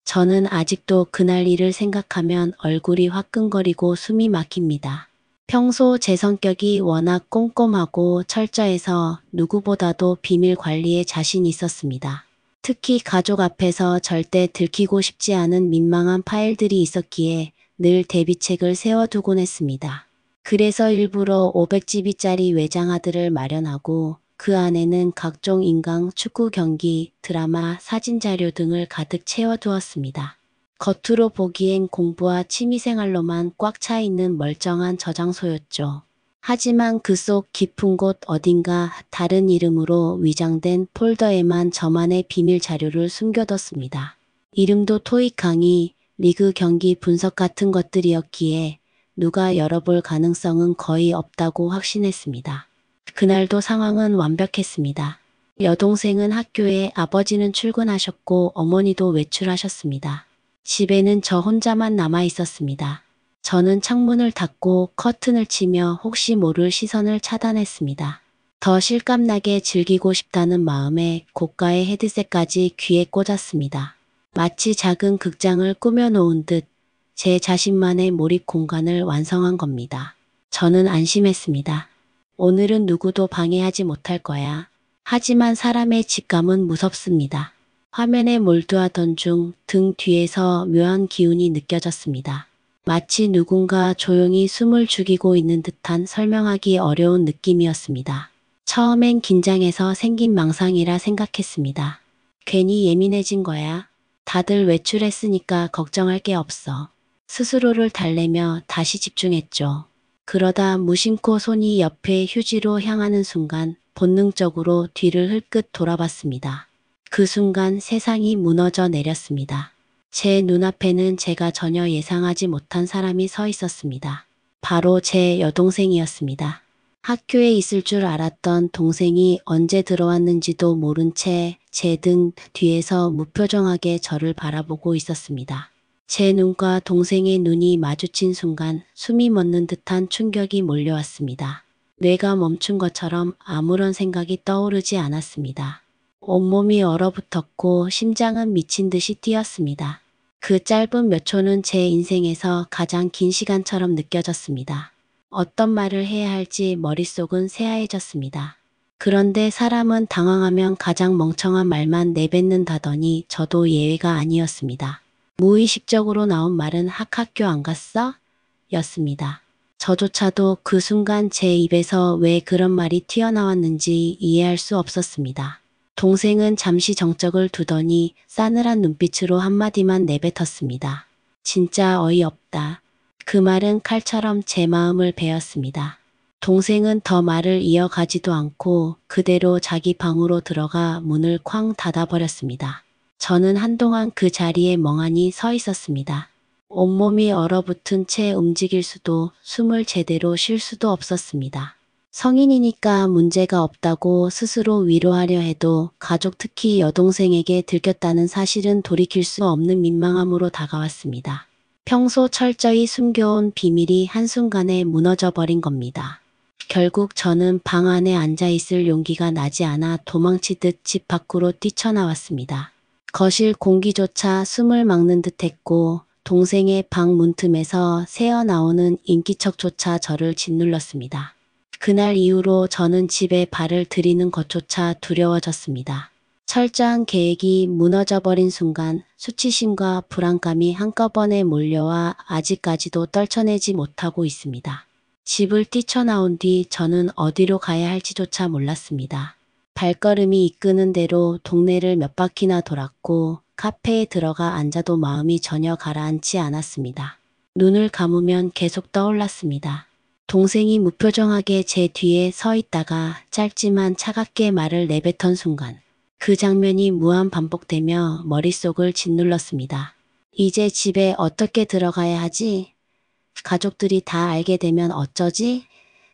저는 아직도 그날 일을 생각하면 얼굴이 화끈거리고 숨이 막힙니다. 평소 제 성격이 워낙 꼼꼼하고 철저해서 누구보다도 비밀 관리에 자신 있었습니다. 특히 가족 앞에서 절대 들키고 싶지 않은 민망한 파일들이 있었기에 늘 대비책을 세워두곤 했습니다. 그래서 일부러 500GB짜리 외장하드를 마련하고 그 안에는 각종 인강, 축구 경기, 드라마, 사진 자료 등을 가득 채워두었습니다. 겉으로 보기엔 공부와 취미생활로만 꽉 차 있는 멀쩡한 저장소였죠. 하지만 그 속 깊은 곳 어딘가 다른 이름으로 위장된 폴더에만 저만의 비밀 자료를 숨겨뒀습니다. 이름도 토익 강의, 리그 경기 분석 같은 것들이었기에 누가 열어볼 가능성은 거의 없다고 확신했습니다. 그날도 상황은 완벽했습니다. 여동생은 학교에, 아버지는 출근하셨고 어머니도 외출하셨습니다. 집에는 저 혼자만 남아 있었습니다. 저는 창문을 닫고 커튼을 치며 혹시 모를 시선을 차단했습니다. 더 실감나게 즐기고 싶다는 마음에 고가의 헤드셋까지 귀에 꽂았습니다. 마치 작은 극장을 꾸며놓은 듯 제 자신만의 몰입 공간을 완성한 겁니다. 저는 안심했습니다. 오늘은 누구도 방해하지 못할 거야. 하지만 사람의 직감은 무섭습니다. 화면에 몰두하던 중 등 뒤에서 묘한 기운이 느껴졌습니다. 마치 누군가 조용히 숨을 죽이고 있는 듯한 설명하기 어려운 느낌이었습니다. 처음엔 긴장해서 생긴 망상이라 생각했습니다. 괜히 예민해진 거야. 다들 외출했으니까 걱정할 게 없어. 스스로를 달래며 다시 집중했죠. 그러다 무심코 손이 옆에 휴지로 향하는 순간 본능적으로 뒤를 흘끗 돌아봤습니다. 그 순간 세상이 무너져 내렸습니다. 제 눈앞에는 제가 전혀 예상하지 못한 사람이 서 있었습니다. 바로 제 여동생이었습니다. 학교에 있을 줄 알았던 동생이 언제 들어왔는지도 모른 채 제 등 뒤에서 무표정하게 저를 바라보고 있었습니다. 제 눈과 동생의 눈이 마주친 순간 숨이 멎는 듯한 충격이 몰려왔습니다. 뇌가 멈춘 것처럼 아무런 생각이 떠오르지 않았습니다. 온몸이 얼어붙었고 심장은 미친 듯이 뛰었습니다. 그 짧은 몇 초는 제 인생에서 가장 긴 시간처럼 느껴졌습니다. 어떤 말을 해야 할지 머릿속은 새하얘졌습니다. 그런데 사람은 당황하면 가장 멍청한 말만 내뱉는다더니 저도 예외가 아니었습니다. 무의식적으로 나온 말은 학교 안 갔어? 였습니다. 저조차도 그 순간 제 입에서 왜 그런 말이 튀어나왔는지 이해할 수 없었습니다. 동생은 잠시 정적을 두더니 싸늘한 눈빛으로 한마디만 내뱉었습니다. 진짜 어이없다. 그 말은 칼처럼 제 마음을 베었습니다. 동생은 더 말을 이어가지도 않고 그대로 자기 방으로 들어가 문을 쾅 닫아버렸습니다. 저는 한동안 그 자리에 멍하니 서 있었습니다. 온몸이 얼어붙은 채 움직일 수도 숨을 제대로 쉴 수도 없었습니다. 성인이니까 문제가 없다고 스스로 위로하려 해도 가족 특히 여동생에게 들켰다는 사실은 돌이킬 수 없는 민망함으로 다가왔습니다. 평소 철저히 숨겨온 비밀이 한순간에 무너져 버린 겁니다. 결국 저는 방 안에 앉아 있을 용기가 나지 않아 도망치듯 집 밖으로 뛰쳐나왔습니다. 거실 공기조차 숨을 막는 듯했고 동생의 방 문틈에서 새어나오는 인기척조차 저를 짓눌렀습니다. 그날 이후로 저는 집에 발을 들이는 것조차 두려워졌습니다. 철저한 계획이 무너져버린 순간 수치심과 불안감이 한꺼번에 몰려와 아직까지도 떨쳐내지 못하고 있습니다. 집을 뛰쳐나온 뒤 저는 어디로 가야 할지조차 몰랐습니다. 발걸음이 이끄는 대로 동네를 몇 바퀴나 돌았고 카페에 들어가 앉아도 마음이 전혀 가라앉지 않았습니다. 눈을 감으면 계속 떠올랐습니다. 동생이 무표정하게 제 뒤에 서 있다가 짧지만 차갑게 말을 내뱉은 순간 그 장면이 무한 반복되며 머릿속을 짓눌렀습니다. 이제 집에 어떻게 들어가야 하지? 가족들이 다 알게 되면 어쩌지?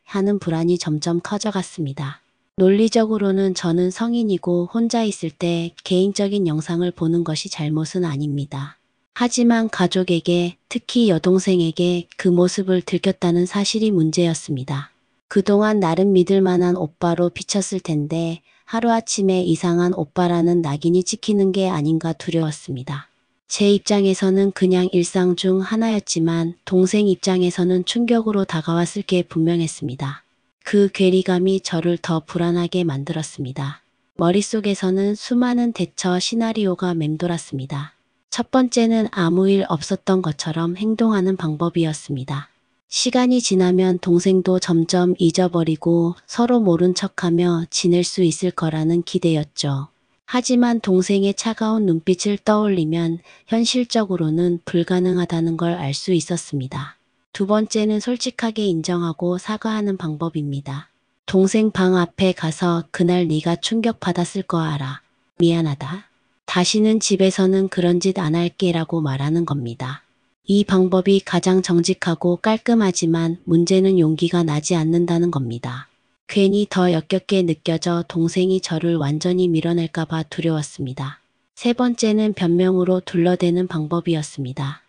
하는 불안이 점점 커져갔습니다. 논리적으로는 저는 성인이고 혼자 있을 때 개인적인 영상을 보는 것이 잘못은 아닙니다. 하지만 가족에게, 특히 여동생에게 그 모습을 들켰다는 사실이 문제였습니다. 그동안 나름 믿을 만한 오빠로 비쳤을 텐데 하루아침에 이상한 오빠라는 낙인이 찍히는 게 아닌가 두려웠습니다. 제 입장에서는 그냥 일상 중 하나였지만 동생 입장에서는 충격으로 다가왔을 게 분명했습니다. 그 괴리감이 저를 더 불안하게 만들었습니다. 머릿속에서는 수많은 대처 시나리오가 맴돌았습니다. 첫 번째는 아무 일 없었던 것처럼 행동하는 방법이었습니다. 시간이 지나면 동생도 점점 잊어버리고 서로 모른 척하며 지낼 수 있을 거라는 기대였죠. 하지만 동생의 차가운 눈빛을 떠올리면 현실적으로는 불가능하다는 걸 알 수 있었습니다. 두 번째는 솔직하게 인정하고 사과하는 방법입니다. 동생 방 앞에 가서 그날 네가 충격받았을 거 알아. 미안하다. 다시는 집에서는 그런 짓 안 할게라고 말하는 겁니다. 이 방법이 가장 정직하고 깔끔하지만 문제는 용기가 나지 않는다는 겁니다. 괜히 더 역겹게 느껴져 동생이 저를 완전히 밀어낼까봐 두려웠습니다. 세 번째는 변명으로 둘러대는 방법이었습니다.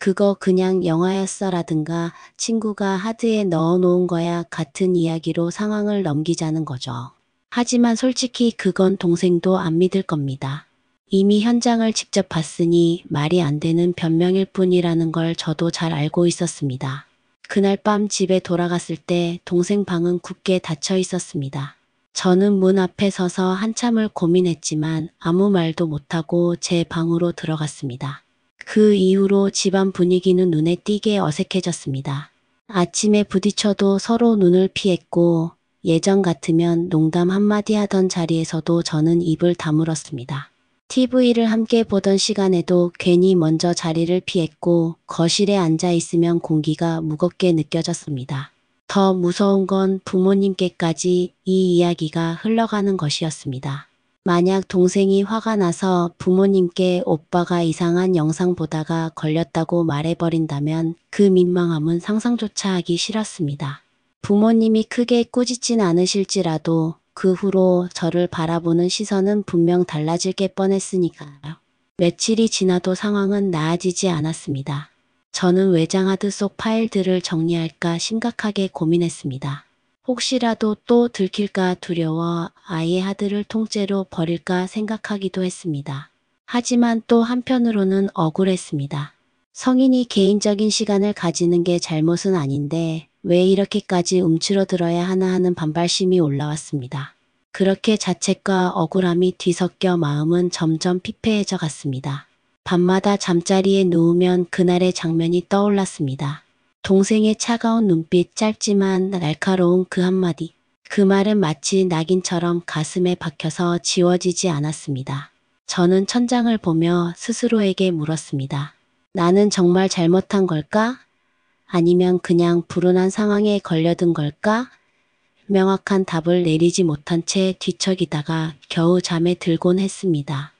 그거 그냥 영화였어라든가 친구가 하드에 넣어놓은 거야 같은 이야기로 상황을 넘기자는 거죠. 하지만 솔직히 그건 동생도 안 믿을 겁니다. 이미 현장을 직접 봤으니 말이 안 되는 변명일 뿐이라는 걸 저도 잘 알고 있었습니다. 그날 밤 집에 돌아갔을 때 동생 방은 굳게 닫혀 있었습니다. 저는 문 앞에 서서 한참을 고민했지만 아무 말도 못하고 제 방으로 들어갔습니다. 그 이후로 집안 분위기는 눈에 띄게 어색해졌습니다. 아침에 부딪혀도 서로 눈을 피했고 예전 같으면 농담 한마디 하던 자리에서도 저는 입을 다물었습니다. TV를 함께 보던 시간에도 괜히 먼저 자리를 피했고 거실에 앉아 있으면 공기가 무겁게 느껴졌습니다. 더 무서운 건 부모님께까지 이 이야기가 흘러가는 것이었습니다. 만약 동생이 화가 나서 부모님께 오빠가 이상한 영상 보다가 걸렸다고 말해버린다면 그 민망함은 상상조차 하기 싫었습니다. 부모님이 크게 꾸짖진 않으실지라도 그 후로 저를 바라보는 시선은 분명 달라질 게 뻔했으니까요. 며칠이 지나도 상황은 나아지지 않았습니다. 저는 외장하드 속 파일들을 정리할까 심각하게 고민했습니다. 혹시라도 또 들킬까 두려워 아예 하드를 통째로 버릴까 생각하기도 했습니다. 하지만 또 한편으로는 억울했습니다. 성인이 개인적인 시간을 가지는 게 잘못은 아닌데 왜 이렇게까지 움츠러들어야 하나 하는 반발심이 올라왔습니다. 그렇게 자책과 억울함이 뒤섞여 마음은 점점 피폐해져 갔습니다. 밤마다 잠자리에 누우면 그날의 장면이 떠올랐습니다. 동생의 차가운 눈빛, 짧지만 날카로운 그 한마디. 그 말은 마치 낙인처럼 가슴에 박혀서 지워지지 않았습니다. 저는 천장을 보며 스스로에게 물었습니다. 나는 정말 잘못한 걸까? 아니면 그냥 불운한 상황에 걸려든 걸까? 명확한 답을 내리지 못한 채 뒤척이다가 겨우 잠에 들곤 했습니다.